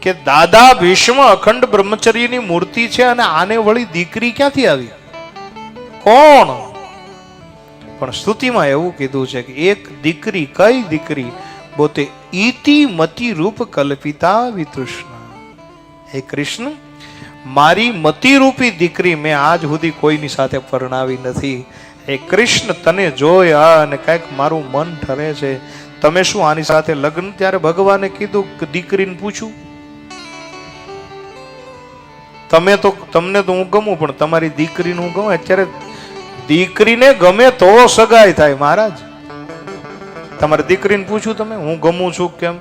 કે દાદા ભીષ્મ અખંડ બ્રહ્મચર્યની મૂર્તિ છે અને આને વળી દીકરી ક્યાંથી આવી? કોણ? પણ સ્તુતિમાં એવું કીધું છે કે એક દીકરી, કઈ દીકરી? બોતે ઈતિ મતિ રૂપ કલ્પિતા વિતૃષ્ણા. હે કૃષ્ણ, મારી મતિરૂપી દીકરી મેં આજ સુધી કોઈની સાથે પરણાવી નથી. હે કૃષ્ણ, તને જોયા અને કંઈક મારું મન ઠરે છે. તમે શું આની સાથે લગ્ન? ત્યારે ભગવાને કીધું કે દીકરીને પૂછું, તમને તો હું ગમું પણ તમારી દીકરીને હું ગમે. અત્યારે દીકરીને ગમે તો સગાઈ થાય મહારાજ. તમારી દીકરીને પૂછું તમે હું ગમું છું કેમ?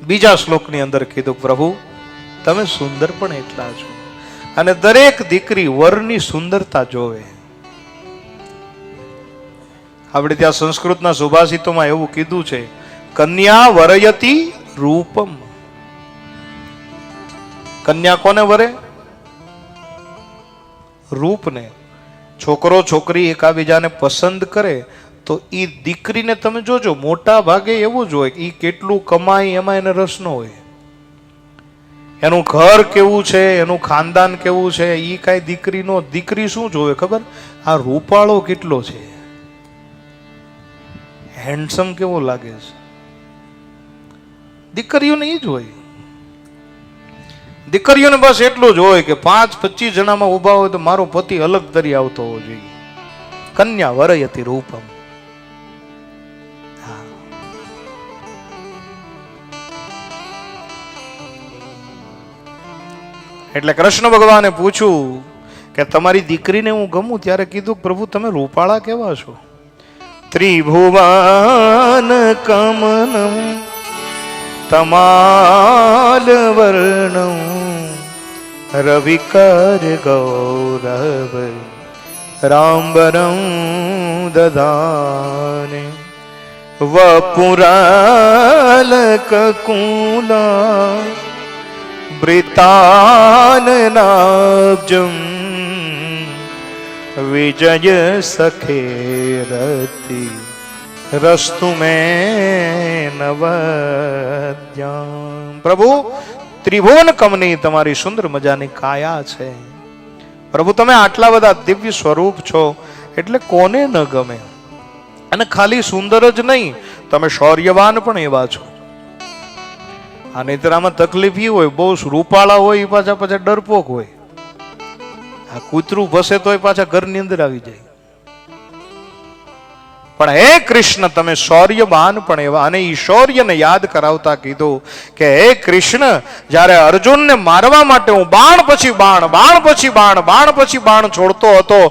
બીજા શ્લોકની અંદર કીધું, પ્રભુ તમે સુંદર પણ એટલા છો. અને દરેક દીકરી વરની સુંદરતા જોવે. આપણે ત્યાં સંસ્કૃતના સુભાષિતોમાં એવું કીધું છે, કન્યા વરયતી રૂપમ. કન્યા કોને વરે? રૂપને. છોકરો છોકરી એકાબીજાને પસંદ કરે તો એ દીકરીને તમે જોજો, મોટા ભાગે એવું જ હોય કે એ કેટલું કમાય એમાં એને રસ ન હોય. એનું ઘર કેવું છે, એનું ખાનદાન કેવું છે, એ કાંઈ દીકરીનો. દીકરી શું જોવે ખબર? આ રૂપાળો કેટલો છે, હેન્ડસમ કેવો લાગે છે. દીકરીઓને એ જ હોય. દીકરીઓને બસ એટલું જ હોય કે 5-25 જણામાં ઉભા હોય તો મારો પતિ અલગ તરી આવતો હોવો જોઈએ. કન્યા વરયતી રૂપમ. એટલે કૃષ્ણ ભગવાને પૂછ્યું કે તમારી દીકરીને હું ગમું? ત્યારે કીધું, પ્રભુ તમે રૂપાળા કેવા છો? ત્રિભુવન કમનમ તમાલ વર્ણમ રવિકર ગૌરવ રામબરમ દદાને વપુરાલક કુલા બ્રિતાનનાબ્જમ વિજય સખે રતિ રસ્તુ મેં નવદ્યામ. પ્રભુ ત્રિભુવન કમની તમારી સુંદર મજાની કાયા છે. પ્રભુ તમે આટલા બધા દિવ્ય સ્વરૂપ છો એટલે કોને ન ગમે? અને ખાલી સુંદર જ નહીં, તમે શૌર્યવાન પણ એવા છો. આ નેત્રામાં તકલીફ એ હોય, બહુ રૂપાળા હોય એ પાછા ડરપોક હોય. આ કૂતરું ભસે તો પાછા ઘરની અંદર આવી જાય. પણ હે કૃષ્ણ, તમે શૌર્યવાન પણ એવા. અને એ શૌર્યને યાદ કરાવતા કીધું કે હે કૃષ્ણ, જ્યારે અર્જુનને મારવા માટે હું બાણ પછી બાણ, બાણ પછી બાણ, બાણ પછી બાણ છોડતો હતો,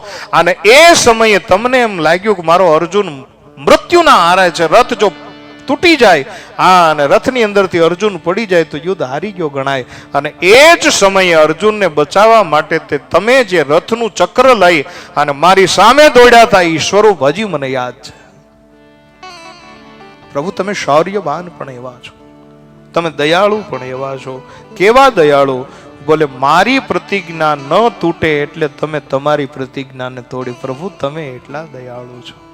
અને એ સમયે તમને એમ લાગ્યું કે મારો અર્જુન મૃત્યુના હારે છે, રથ જો તૂટી જાય અને રથની અંદરથી અર્જુન પડી જાય તો યુદ્ધ હારી ગયો ગણાય. અને એ જ સમયે અર્જુનને બચાવવા માટે તે તમે જે રથનું ચક્ર લઈ અને મારી સામે દોડ્યા હતા, એ સ્વરૂપ હજી મને યાદ છે. પ્રભુ તમે શૌર્યવાન પણ એવા છો, તમે દયાળુ પણ એવા છો. કેવા દયાળુ? બોલે મારી પ્રતિજ્ઞા ન તૂટે એટલે તમે તમારી પ્રતિજ્ઞાને તોડી. પ્રભુ તમે એટલા દયાળુ છો.